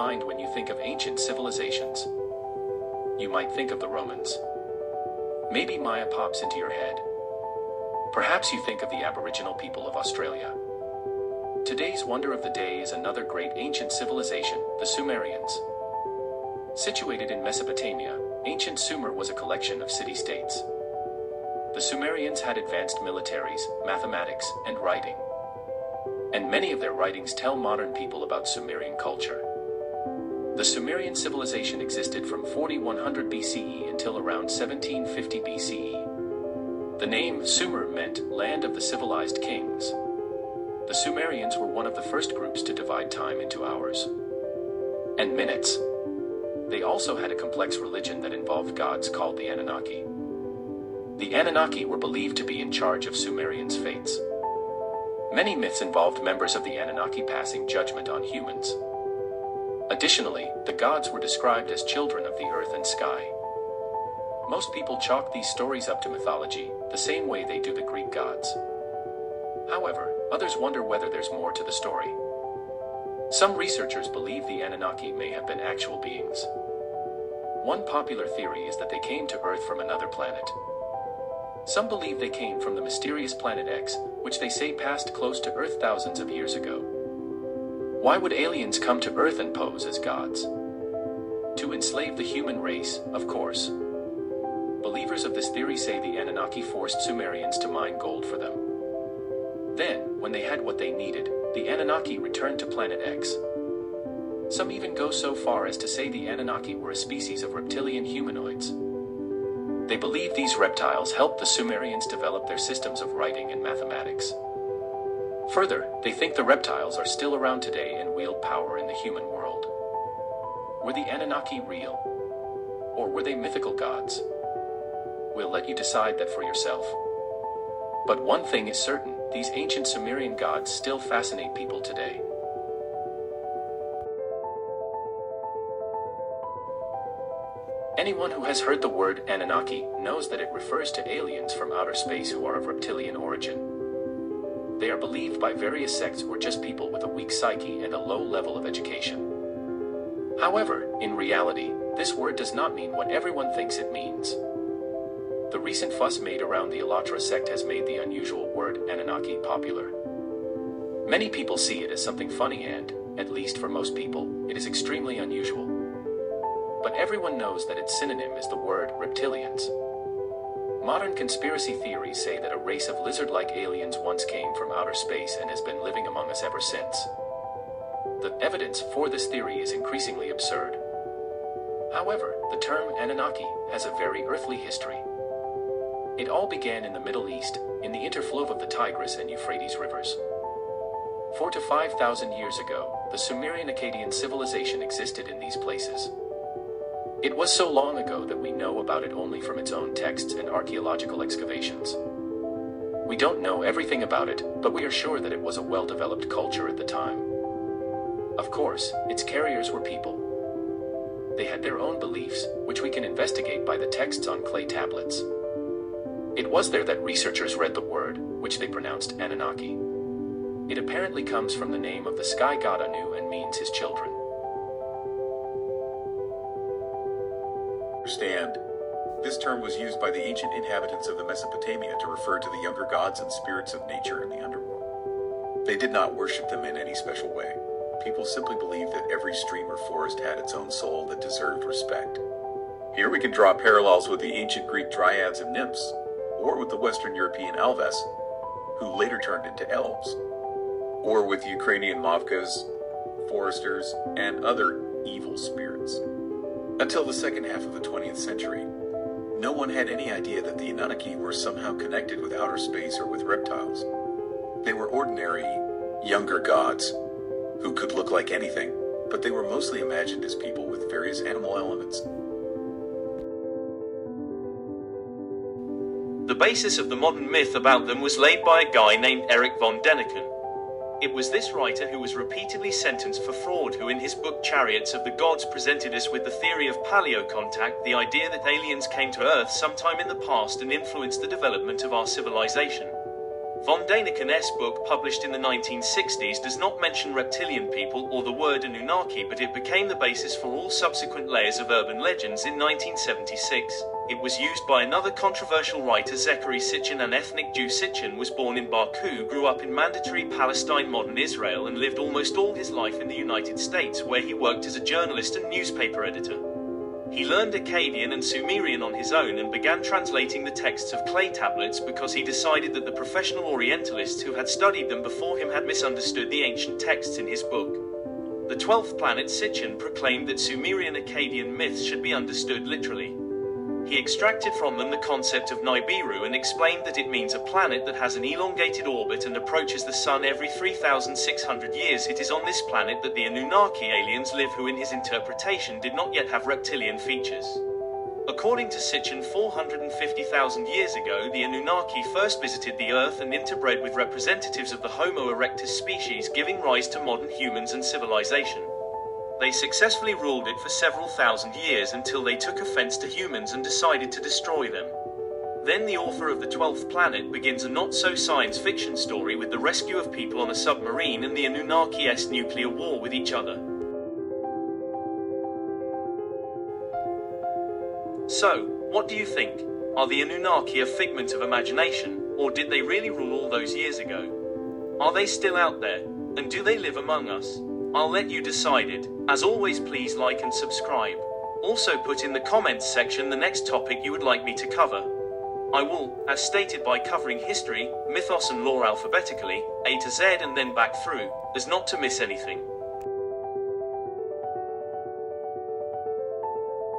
mind when you think of ancient civilizations? You might think of the Romans. Maybe Maya pops into your head. Perhaps you think of the Aboriginal people of Australia. Today's wonder of the day is another great ancient civilization, the Sumerians. Situated in Mesopotamia, ancient Sumer was a collection of city-states. The Sumerians had advanced militaries, mathematics, and writing. And many of their writings tell modern people about Sumerian culture. The Sumerian civilization existed from 4100 BCE until around 1750 BCE. The name Sumer meant land of the civilized kings. The Sumerians were one of the first groups to divide time into hours and minutes. They also had a complex religion that involved gods called the Anunnaki. The Anunnaki were believed to be in charge of Sumerians' fates. Many myths involved members of the Anunnaki passing judgment on humans. Additionally, the gods were described as children of the earth and sky. Most people chalk these stories up to mythology, the same way they do the Greek gods. However, others wonder whether there's more to the story. Some researchers believe the Anunnaki may have been actual beings. One popular theory is that they came to Earth from another planet. Some believe they came from the mysterious planet X, which they say passed close to Earth thousands of years ago. Why would aliens come to Earth and pose as gods? To enslave the human race, of course. Believers of this theory say the Anunnaki forced Sumerians to mine gold for them. Then, when they had what they needed, the Anunnaki returned to planet X. Some even go so far as to say the Anunnaki were a species of reptilian humanoids. They believe these reptiles helped the Sumerians develop their systems of writing and mathematics. Further, they think the reptiles are still around today and wield power in the human world. Were the Anunnaki real? Or were they mythical gods? We'll let you decide that for yourself. But one thing is certain, these ancient Sumerian gods still fascinate people today. Anyone who has heard the word Anunnaki knows that it refers to aliens from outer space who are of reptilian origin. They are believed by various sects or just people with a weak psyche and a low level of education. However, in reality, this word does not mean what everyone thinks it means. The recent fuss made around the Alatra sect has made the unusual word Anunnaki popular. Many people see it as something funny and, at least for most people, it is extremely unusual. But everyone knows that its synonym is the word reptilians. Modern conspiracy theories say that a race of lizard-like aliens once came from outer space and has been living among us ever since. The evidence for this theory is increasingly absurd. However, the term Anunnaki has a very earthly history. It all began in the Middle East, in the interflow of the Tigris and Euphrates rivers. 4,000 to 5,000 years ago, the Sumerian Akkadian civilization existed in these places. It was so long ago that we know about it only from its own texts and archaeological excavations. We don't know everything about it, but we are sure that it was a well-developed culture at the time. Of course, its carriers were people. They had their own beliefs, which we can investigate by the texts on clay tablets. It was there that researchers read the word, which they pronounced Anunnaki. It apparently comes from the name of the sky god Anu and means his children. Understand. This term was used by the ancient inhabitants of the Mesopotamia to refer to the younger gods and spirits of nature in the underworld. They did not worship them in any special way. People simply believed that every stream or forest had its own soul that deserved respect. Here we can draw parallels with the ancient Greek dryads and nymphs, or with the Western European Alves, who later turned into elves, or with Ukrainian Mavkas, foresters, and other evil spirits. Until the second half of the 20th century, no one had any idea that the Anunnaki were somehow connected with outer space or with reptiles. They were ordinary, younger gods, who could look like anything, but they were mostly imagined as people with various animal elements. The basis of the modern myth about them was laid by a guy named Erich von Däniken. It was this writer who was repeatedly sentenced for fraud who in his book Chariots of the Gods presented us with the theory of paleocontact, the idea that aliens came to Earth sometime in the past and influenced the development of our civilization. Von Daniken's book, published in the 1960s, does not mention reptilian people or the word Anunnaki, but it became the basis for all subsequent layers of urban legends in 1976. It was used by another controversial writer, Zechariah Sitchin, an ethnic Jew. Sitchin was born in Baku, grew up in Mandatory Palestine, modern Israel, and lived almost all his life in the United States, where he worked as a journalist and newspaper editor. He learned Akkadian and Sumerian on his own and began translating the texts of clay tablets because he decided that the professional Orientalists who had studied them before him had misunderstood the ancient texts in his book. The 12th planet, Sitchin proclaimed that Sumerian Akkadian myths should be understood literally. He extracted from them the concept of Nibiru and explained that it means a planet that has an elongated orbit and approaches the Sun every 3,600 years. It is on this planet that the Anunnaki aliens live, who in his interpretation did not yet have reptilian features. According to Sitchin, 450,000 years ago, the Anunnaki first visited the Earth and interbred with representatives of the Homo erectus species, giving rise to modern humans and civilization. They successfully ruled it for several thousand years until they took offense to humans and decided to destroy them. Then the author of the 12th planet begins a not-so-science fiction story with the rescue of people on a submarine and the Anunnaki-esque nuclear war with each other. So, what do you think? Are the Anunnaki a figment of imagination, or did they really rule all those years ago? Are they still out there, and do they live among us? I'll let you decide it. As always, please like and subscribe. Also put in the comments section the next topic you would like me to cover. I will, as stated, by covering history, mythos and lore alphabetically, A to Z and then back through, as not to miss anything.